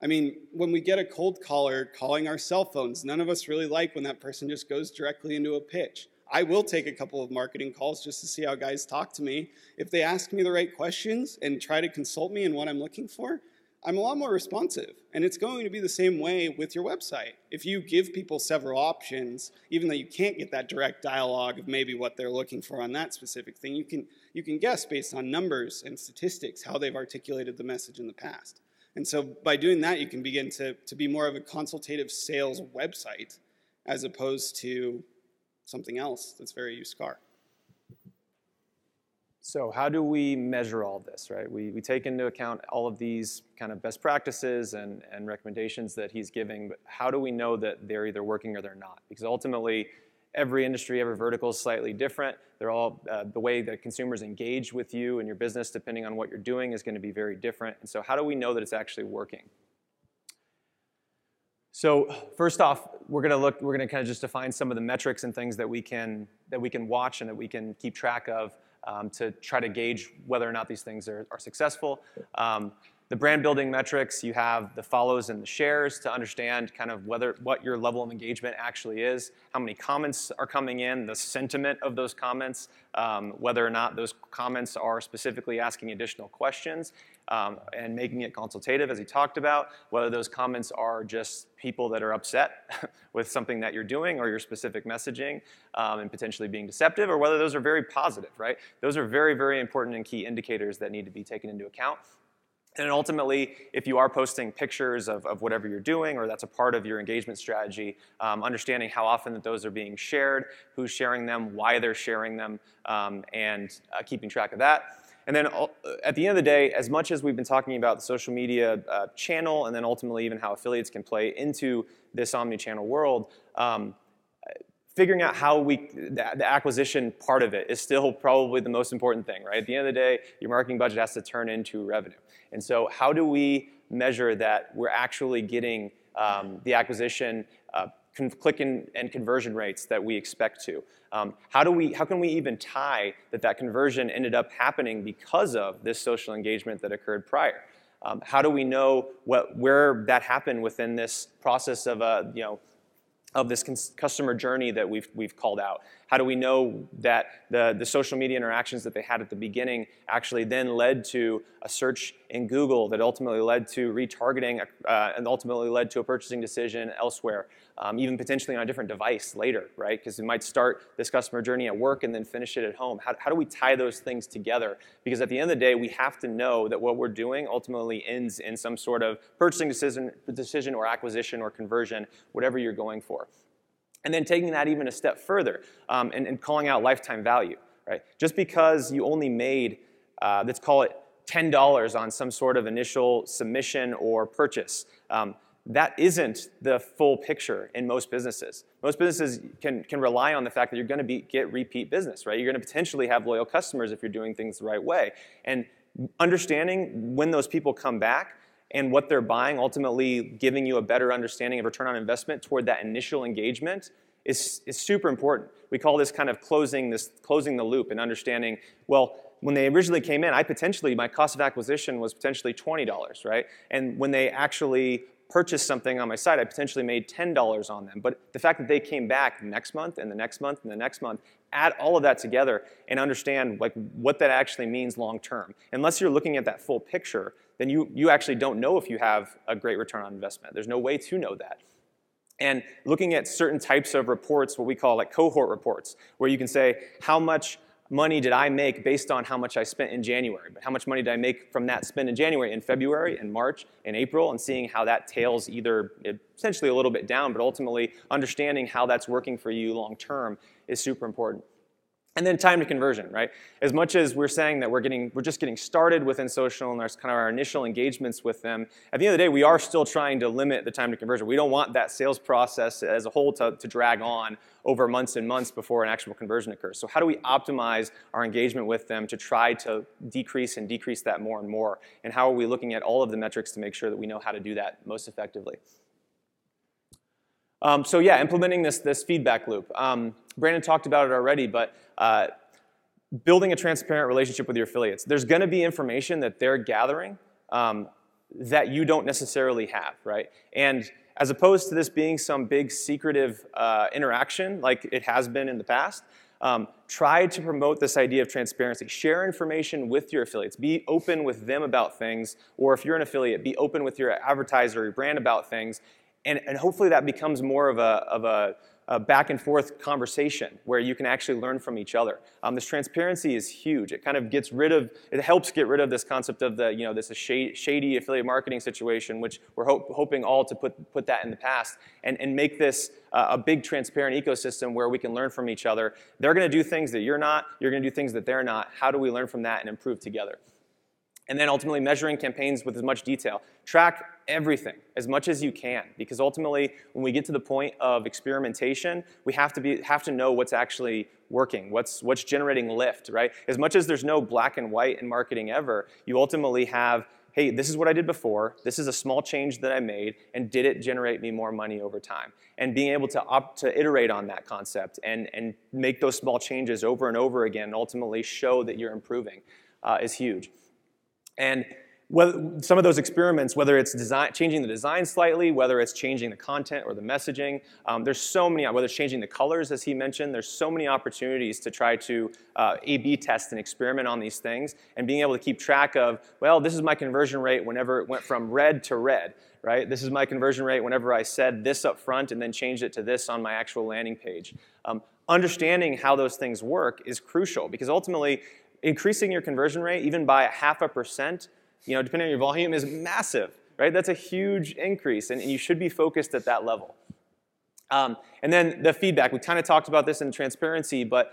I mean, when we get a cold caller calling our cell phones, none of us really like when that person just goes directly into a pitch. I will take a couple of marketing calls just to see how guys talk to me. If they ask me the right questions and try to consult me in what I'm looking for, I'm a lot more responsive. And it's going to be the same way with your website. If you give people several options, even though you can't get that direct dialogue of maybe what they're looking for on that specific thing, you can guess based on numbers and statistics how they've articulated the message in the past. And so by doing that, you can begin to be more of a consultative sales website as opposed to something else that's very used car. So how do we measure all this, right? We take into account all of these kind of best practices and recommendations that he's giving, but how do we know that they're either working or they're not? Because ultimately, every industry, every vertical is slightly different. They're all, the way that consumers engage with you and your business, depending on what you're doing, is going to be very different. And so how do we know that it's actually working? So first off, we're going to kind of just define some of the metrics and things that we can watch and that we can keep track of to try to gauge whether or not these things are successful. The brand building metrics, you have the follows and the shares to understand kind of what your level of engagement actually is, how many comments are coming in, the sentiment of those comments, whether or not those comments are specifically asking additional questions and making it consultative, as he talked about, whether those comments are just people that are upset with something that you're doing or your specific messaging and potentially being deceptive, or whether those are very positive, right? Those are very, very important and key indicators that need to be taken into account. And ultimately, if you are posting pictures of whatever you're doing, or that's a part of your engagement strategy, understanding how often that those are being shared, who's sharing them, why they're sharing them, and keeping track of that. And then at the end of the day, as much as we've been talking about the social media channel, and then ultimately even how affiliates can play into this omni-channel world, figuring out how the acquisition part of it is still probably the most important thing, right? At the end of the day, your marketing budget has to turn into revenue. And so how do we measure that we're actually getting the acquisition click and conversion rates that we expect to? How can we even tie that conversion ended up happening because of this social engagement that occurred prior? How do we know where that happened within this process of this customer journey that we've called out? How do we know that the social media interactions that they had at the beginning actually then led to a search in Google that ultimately led to retargeting and ultimately led to a purchasing decision elsewhere, even potentially on a different device later, right? Because we might start this customer journey at work and then finish it at home. How do we tie those things together? Because at the end of the day, we have to know that what we're doing ultimately ends in some sort of purchasing decision or acquisition or conversion, whatever you're going for. And then taking that even a step further and calling out lifetime value, right? Just because you only made, let's call it $10 on some sort of initial submission or purchase, that isn't the full picture in most businesses. Most businesses can rely on the fact that you're going to get repeat business, right? You're going to potentially have loyal customers if you're doing things the right way. And understanding when those people come back and what they're buying, ultimately giving you a better understanding of return on investment toward that initial engagement is super important. We call this kind of closing the loop and understanding, well, when they originally came in, my cost of acquisition was potentially $20, right? And when they actually purchased something on my site, I potentially made $10 on them. But the fact that they came back next month and the next month and the next month, add all of that together and understand what that actually means long term. Unless you're looking at that full picture, then you actually don't know if you have a great return on investment. There's no way to know that. And looking at certain types of reports, what we call like cohort reports, where you can say, how much money did I make based on how much I spent in January? But how much money did I make from that spend in January, in February, in March, in April, and seeing how that tails either essentially a little bit down, but ultimately understanding how that's working for you long term is super important. And then time to conversion, right? As much as we're saying that we're just getting started within social and there's kind of our initial engagements with them, at the end of the day, we are still trying to limit the time to conversion. We don't want that sales process as a whole to drag on over months and months before an actual conversion occurs. So how do we optimize our engagement with them to try to decrease that more and more? And how are we looking at all of the metrics to make sure that we know how to do that most effectively? So yeah, implementing this feedback loop. Brandon talked about it already, but building a transparent relationship with your affiliates. There's going to be information that they're gathering that you don't necessarily have, right? And as opposed to this being some big secretive interaction like it has been in the past, try to promote this idea of transparency. Share information with your affiliates. Be open with them about things, or if you're an affiliate, be open with your advertiser or your brand about things. And hopefully that becomes more of a back and forth conversation where you can actually learn from each other. This transparency is huge. It kind of helps get rid of this concept of this shady affiliate marketing situation, which we're hoping all to put that in the past and make this a big transparent ecosystem where we can learn from each other. They're going to do things that you're not. You're going to do things that they're not. How do we learn from that and improve together? And then ultimately measuring campaigns with as much detail. Track everything as much as you can, because ultimately when we get to the point of experimentation, we have to know what's actually working, what's generating lift, right? As much as there's no black and white in marketing ever, you ultimately have, hey, this is what I did before, this is a small change that I made, and did it generate me more money over time? And being able to iterate on that concept and make those small changes over and over again and ultimately show that you're improving is huge. And some of those experiments, whether it's changing the design slightly, whether it's changing the content or the messaging, there's so many, whether it's changing the colors, as he mentioned, there's so many opportunities to try to A/B test and experiment on these things, and being able to keep track of, well, this is my conversion rate whenever it went from red to red, right? This is my conversion rate whenever I said this up front and then changed it to this on my actual landing page. Understanding how those things work is crucial, because ultimately, increasing your conversion rate, even by 0.5%, depending on your volume, is massive, right? That's a huge increase, and you should be focused at that level. And then the feedback. We kind of talked about this in transparency, but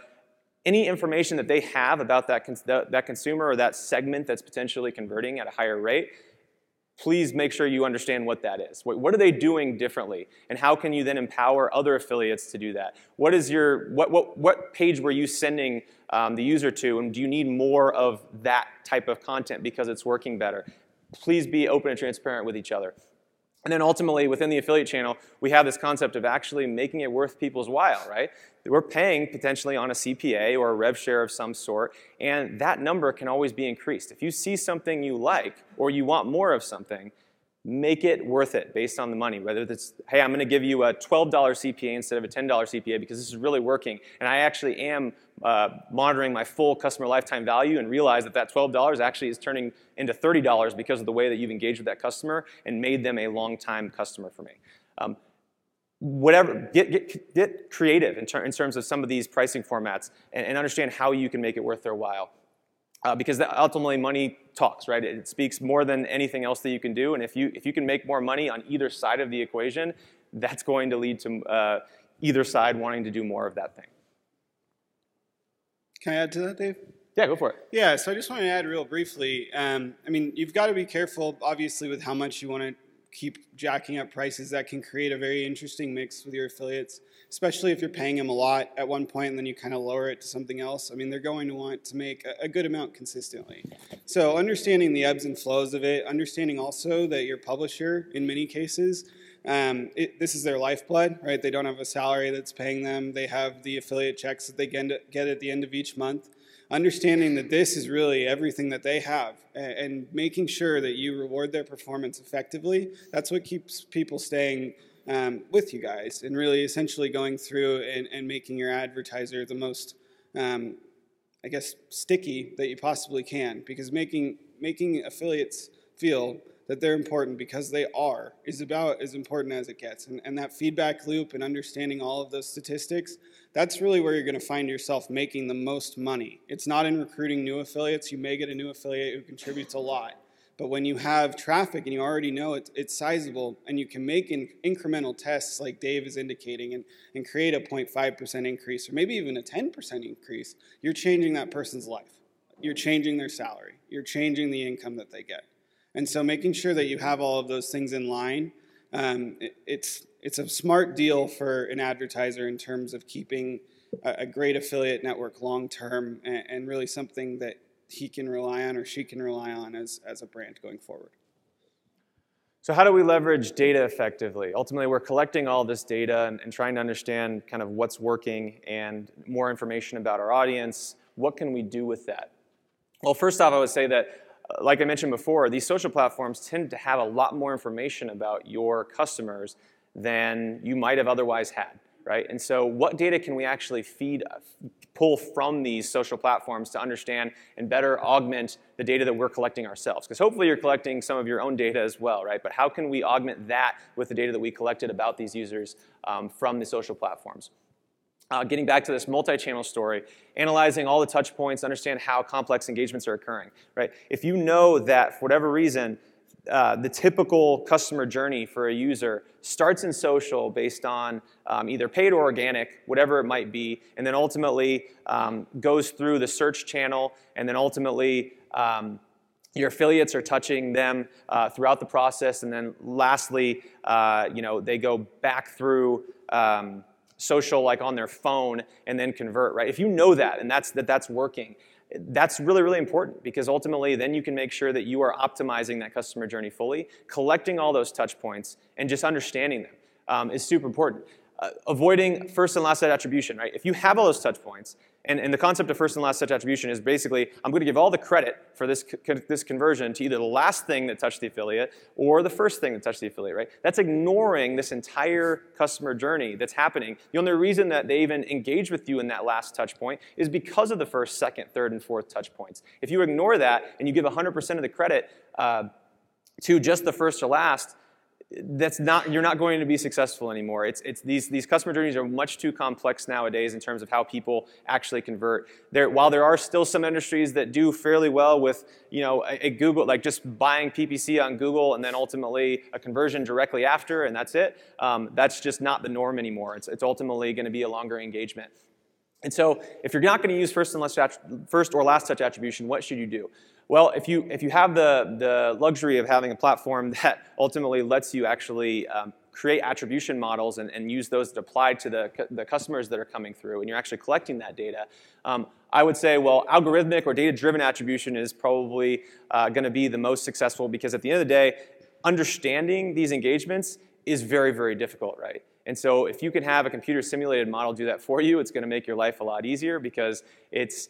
any information that they have about that consumer or that segment that's potentially converting at a higher rate, please make sure you understand what that is. What are they doing differently? And how can you then empower other affiliates to do that? What page were you sending the user to, and do you need more of that type of content because it's working better? Please be open and transparent with each other. And then ultimately, within the affiliate channel, we have this concept of actually making it worth people's while, right? We're paying potentially on a CPA or a rev share of some sort, and that number can always be increased. If you see something you like or you want more of something, make it worth it based on the money. Whether it's, hey, I'm going to give you a $12 CPA instead of a $10 CPA because this is really working, and I actually am monitoring my full customer lifetime value and realize that $12 actually is turning into $30 because of the way that you've engaged with that customer and made them a long-time customer for me. Get creative in terms of some of these pricing formats and understand how you can make it worth their while. Because ultimately money talks, right? It speaks more than anything else that you can do. And if you can make more money on either side of the equation, that's going to lead to either side wanting to do more of that thing. Can I add to that, Dave? Yeah, go for it. Yeah, so I just want to add real briefly. You've got to be careful, obviously, with how much you want to keep jacking up prices. That can create a very interesting mix with your affiliates, especially if you're paying them a lot at one point and then you kind of lower it to something else. They're going to want to make a good amount consistently. So understanding the ebbs and flows of it, understanding also that your publisher, in many cases, this is their lifeblood, right? They don't have a salary that's paying them. They have the affiliate checks that they get at the end of each month. Understanding that this is really everything that they have and making sure that you reward their performance effectively, that's what keeps people staying with you guys and really essentially going through and making your advertiser the most, sticky that you possibly can, because making affiliates feel that they're important because they are is about as important as it gets. And that feedback loop and understanding all of those statistics, that's really where you're going to find yourself making the most money. It's not in recruiting new affiliates. You may get a new affiliate who contributes a lot. But when you have traffic and you already know it's sizable, and you can make incremental tests like Dave is indicating and create a 0.5% increase or maybe even a 10% increase, you're changing that person's life. You're changing their salary. You're changing the income that they get. And so making sure that you have all of those things in line, it's a smart deal for an advertiser in terms of keeping a great affiliate network long-term and really something that he can rely on or she can rely on as a brand going forward. So how do we leverage data effectively? Ultimately, we're collecting all this data and trying to understand kind of what's working and more information about our audience. What can we do with that? Well, first off, I would say that, like I mentioned before, these social platforms tend to have a lot more information about your customers than you might have otherwise had, right? And so what data can we actually pull from these social platforms to understand and better augment the data that we're collecting ourselves? Because hopefully you're collecting some of your own data as well, right? But how can we augment that with the data that we collected about these users from the social platforms? Getting back to this multi-channel story, analyzing all the touch points, understand how complex engagements are occurring, right? If you know that for whatever reason, the typical customer journey for a user starts in social based on either paid or organic, whatever it might be, and then ultimately goes through the search channel, and then ultimately your affiliates are touching them throughout the process, and then lastly, they go back through social like on their phone and then convert, right? If you know that and that's working, that's really, really important, because ultimately then you can make sure that you are optimizing that customer journey fully. Collecting all those touch points and just understanding them is super important. Avoiding first and last touch attribution, right? If you have all those touch points, and the concept of first and last touch attribution is basically, I'm going to give all the credit for this conversion to either the last thing that touched the affiliate or the first thing that touched the affiliate, right? That's ignoring this entire customer journey that's happening. The only reason that they even engage with you in that last touch point is because of the first, second, third, and fourth touch points. If you ignore that and you give 100% of the credit to just the first or last, you're not going to be successful anymore. These customer journeys are much too complex nowadays in terms of how people actually convert. While there are still some industries that do fairly well with a Google, like just buying PPC on Google and then ultimately a conversion directly after, and that's it. That's just not the norm anymore. It's ultimately going to be a longer engagement. And so if you're not going to use first or last touch attribution, what should you do? Well, if you have the luxury of having a platform that ultimately lets you actually create attribution models and use those to apply to the customers that are coming through, and you're actually collecting that data, I would say, well, algorithmic or data-driven attribution is probably going to be the most successful, because at the end of the day, understanding these engagements is very, very difficult, right? And so if you can have a computer-simulated model do that for you, it's going to make your life a lot easier, because it's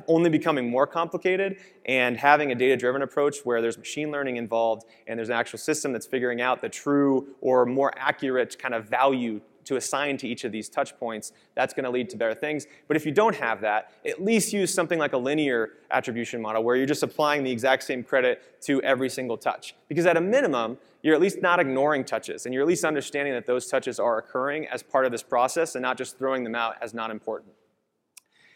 only becoming more complicated. And having a data-driven approach where there's machine learning involved and there's an actual system that's figuring out the true or more accurate kind of value to assign to each of these touch points, that's going to lead to better things. But if you don't have that, at least use something like a linear attribution model where you're just applying the exact same credit to every single touch. Because at a minimum, you're at least not ignoring touches, and you're at least understanding that those touches are occurring as part of this process and not just throwing them out as not important.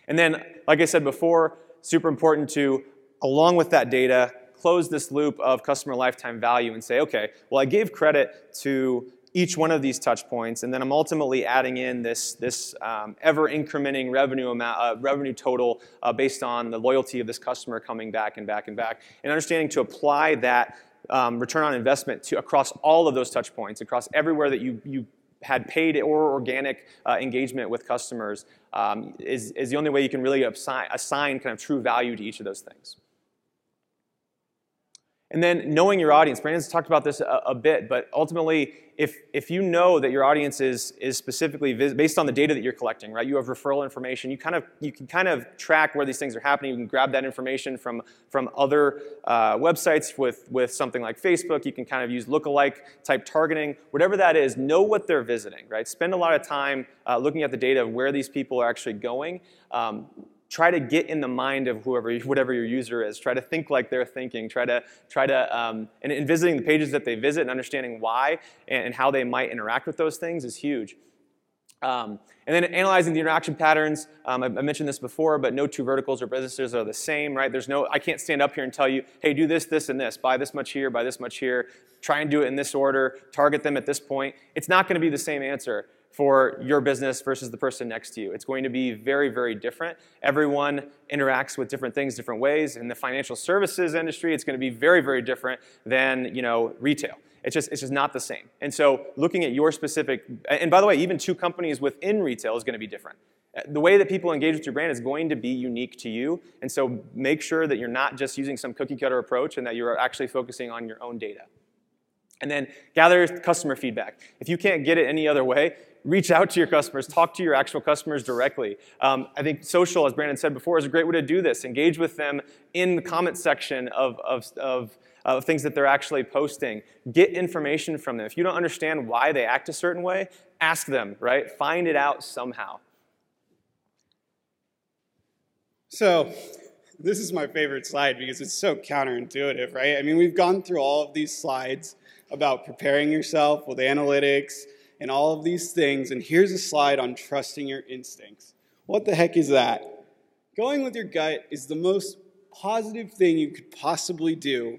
And then, like I said before, super important to, along with that data, close this loop of customer lifetime value and say, okay, well, I gave credit to each one of these touch points, and then I'm ultimately adding in this ever-incrementing revenue total based on the loyalty of this customer coming back and back and back, and understanding to apply that return on investment across all of those touch points, across everywhere that you had paid or organic engagement with customers, is the only way you can really assign kind of true value to each of those things. And then knowing your audience. Brandon's talked about this a bit, but ultimately, if you know that your audience is specifically based on the data that you're collecting, right? You have referral information. You can kind of track where these things are happening. You can grab that information from other websites with something like Facebook. You can kind of use lookalike type targeting. Whatever that is, know what they're visiting, right? Spend a lot of time looking at the data of where these people are actually going. Try to get in the mind of whatever your user is. Try to think like they're thinking. And in visiting the pages that they visit and understanding why and how they might interact with those things is huge. And then analyzing the interaction patterns. I mentioned this before, but no two verticals or businesses are the same, right? I can't stand up here and tell you, hey, do this, this, and this. Buy this much here, buy this much here. Try and do it in this order. Target them at this point. It's not going to be the same answer for your business versus the person next to you. It's going to be very, very different. Everyone interacts with different things different ways. In the financial services industry, it's going to be very, very different than retail. It's just not the same. And so looking at your specific, and by the way, even two companies within retail is going to be different. The way that people engage with your brand is going to be unique to you. And so make sure that you're not just using some cookie cutter approach and that you're actually focusing on your own data. And then gather customer feedback. If you can't get it any other way, reach out to your customers, talk to your actual customers directly. I think social, as Brandon said before, is a great way to do this. Engage with them in the comment section of things that they're actually posting. Get information from them. If you don't understand why they act a certain way, ask them, right? Find it out somehow. So this is my favorite slide because it's so counterintuitive, right? I mean, we've gone through all of these slides about preparing yourself with analytics and all of these things, and here's a slide on trusting your instincts. What the heck is that? Going with your gut is the most positive thing you could possibly do,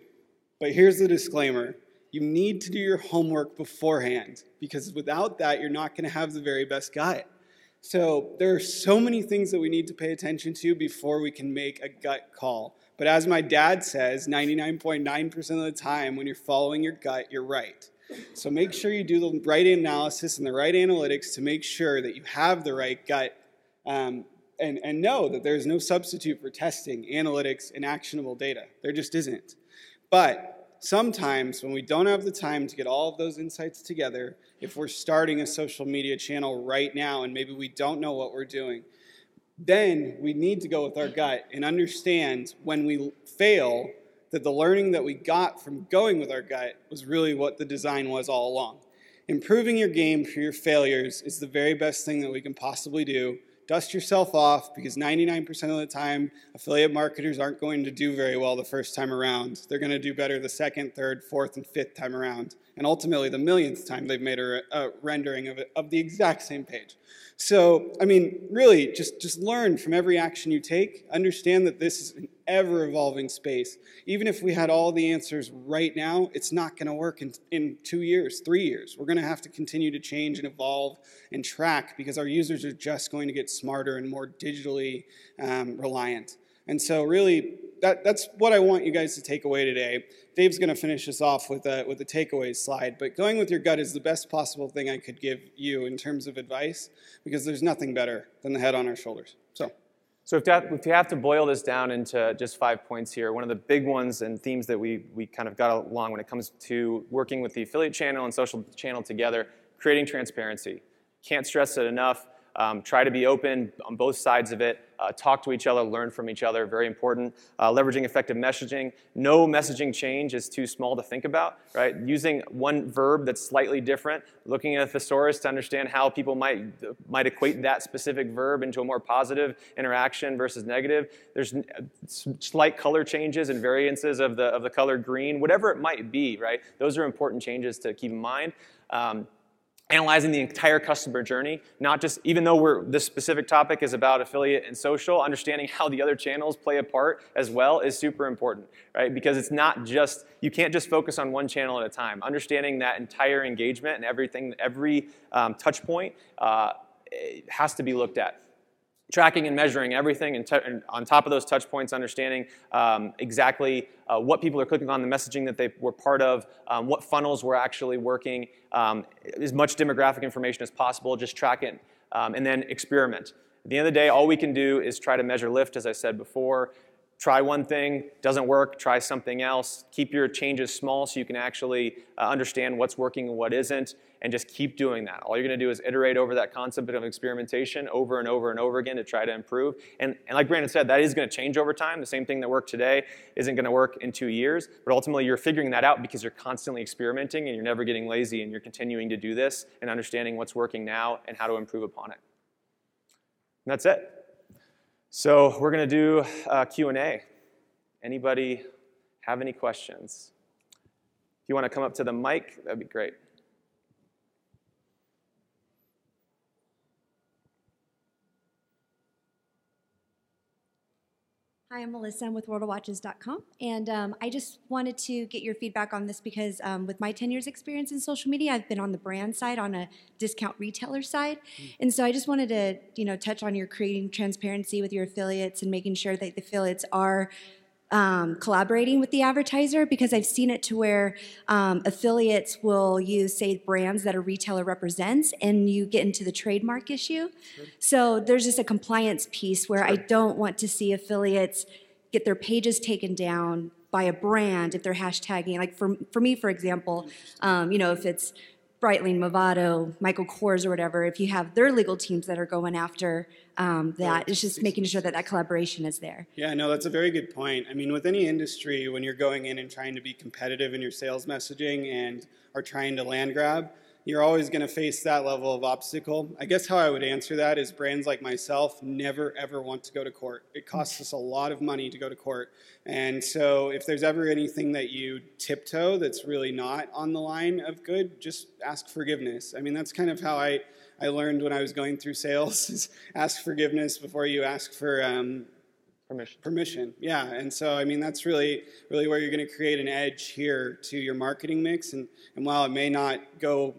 but here's the disclaimer. You need to do your homework beforehand, because without that, you're not going to have the very best gut. So there are so many things that we need to pay attention to before we can make a gut call. But as my dad says, 99.9% of the time when you're following your gut, you're right. So make sure you do the right analysis and the right analytics to make sure that you have the right gut and know that there's no substitute for testing, analytics, and actionable data. There just isn't. But sometimes when we don't have the time to get all of those insights together, if we're starting a social media channel right now and maybe we don't know what we're doing, then we need to go with our gut and understand when we fail that the learning that we got from going with our gut was really what the design was all along. Improving your game for your failures is the very best thing that we can possibly do. Dust yourself off, because 99% of the time, affiliate marketers aren't going to do very well the first time around. They're going to do better the second, third, fourth, and fifth time around, and ultimately the millionth time they've made a rendering of the exact same page. So, I mean, really, just learn from every action you take. Understand that this is an ever-evolving space. Even if we had all the answers right now, it's not going to work in 2 years, 3 years. We're going to have to continue to change and evolve and track, because our users are just going to get smarter and more digitally reliant. And so really, that's what I want you guys to take away today. Dave's going to finish us off with a takeaways slide, but going with your gut is the best possible thing I could give you in terms of advice, because there's nothing better than the head on our shoulders. So if you have to boil this down into just 5 points here, one of the big ones and themes that we kind of got along when it comes to working with the affiliate channel and social channel together, creating transparency. Can't stress it enough. Try to be open on both sides of it. Talk to each other, learn from each other, very important. Leveraging effective messaging. No messaging change is too small to think about, right? Using one verb that's slightly different, looking at a thesaurus to understand how people might equate that specific verb into a more positive interaction versus negative. There's slight color changes and variances of the color green, whatever it might be, right? Those are important changes to keep in mind. Analyzing the entire customer journey, not just, even though this specific topic is about affiliate and social, understanding how the other channels play a part as well is super important, right? Because it's not just, you can't just focus on one channel at a time. Understanding that entire engagement and everything, every touch point has to be looked at. Tracking and measuring everything, and on top of those touch points, understanding exactly what people are clicking on, the messaging that they were part of, what funnels were actually working, as much demographic information as possible, just track it, and then experiment. At the end of the day, all we can do is try to measure lift, as I said before. Try one thing, doesn't work, try something else. Keep your changes small so you can actually understand what's working and what isn't, and just keep doing that. All you're going to do is iterate over that concept of experimentation over and over and over again to try to improve. And like Brandon said, that is going to change over time. The same thing that worked today isn't going to work in 2 years, but ultimately you're figuring that out because you're constantly experimenting and you're never getting lazy, and you're continuing to do this and understanding what's working now and how to improve upon it. And that's it. So we're going to do Q&A. Anybody have any questions? If you want to come up to the mic, that'd be great. Hi, I'm Melissa. I'm with worldofwatches.com, and I just wanted to get your feedback on this because with my 10 years experience in social media, I've been on the brand side, on a discount retailer side, and so I just wanted to touch on your creating transparency with your affiliates and making sure that the affiliates are collaborating with the advertiser, because I've seen it to where affiliates will use, say, brands that a retailer represents, and you get into the trademark issue. Sure. So there's just a compliance piece where I don't want to see affiliates get their pages taken down by a brand if they're hashtagging. Like for me, for example, if it's Breitling, Movado, Michael Kors, or whatever, if you have their legal teams that are going after that, it's just making sure that that collaboration is there. Yeah, no, that's a very good point. I mean, with any industry, when you're going in and trying to be competitive in your sales messaging and are trying to land grab, you're always going to face that level of obstacle. I guess how I would answer that is brands like myself never, ever want to go to court. It costs us a lot of money to go to court. And so if there's ever anything that you tiptoe that's really not on the line of good, just ask forgiveness. I mean, that's kind of how I learned when I was going through sales, is ask forgiveness before you ask for permission. Yeah, and so I mean that's really where you're going to create an edge here to your marketing mix. And while it may not go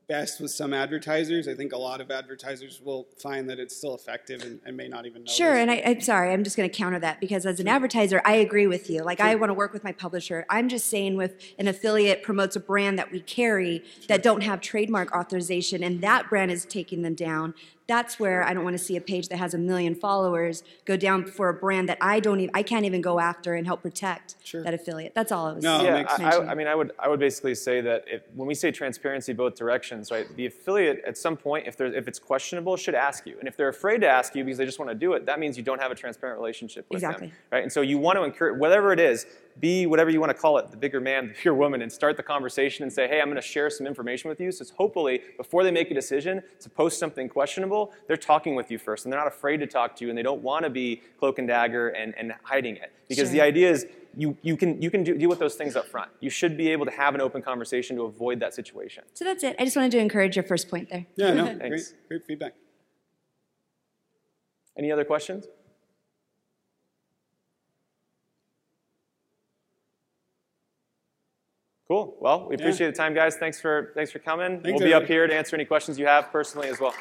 best with some advertisers, I think a lot of advertisers will find that it's still effective and may not even know. Sure, and I'm sorry, I'm just going to counter that, because as an advertiser, I agree with you. Like, I want to work with my publisher. I'm just saying, with an affiliate promotes a brand that we carry that don't have trademark authorization, and that brand is taking them down, that's where I don't want to see a page that has 1 million followers go down for a brand that I can't even go after and help protect that affiliate. That's all I was mentioning. I would basically say that when we say transparency both directions, right, the affiliate at some point, if it's questionable, should ask you. And if they're afraid to ask you because they just want to do it, that means you don't have a transparent relationship with them. Right? And so you want to encourage, whatever it is, be whatever you want to call it, the bigger man, the bigger woman, and start the conversation and say, hey, I'm going to share some information with you. So hopefully, before they make a decision to post something questionable, they're talking with you first, and they're not afraid to talk to you, and they don't want to be cloak and dagger and hiding it. Because the idea is you can deal with those things up front. You should be able to have an open conversation to avoid that situation. So that's it. I just wanted to encourage your first point there. Yeah, no, great feedback. Any other questions? Cool. Well, we appreciate the time, guys. Thanks for coming. We'll be up here to answer any questions you have personally as well.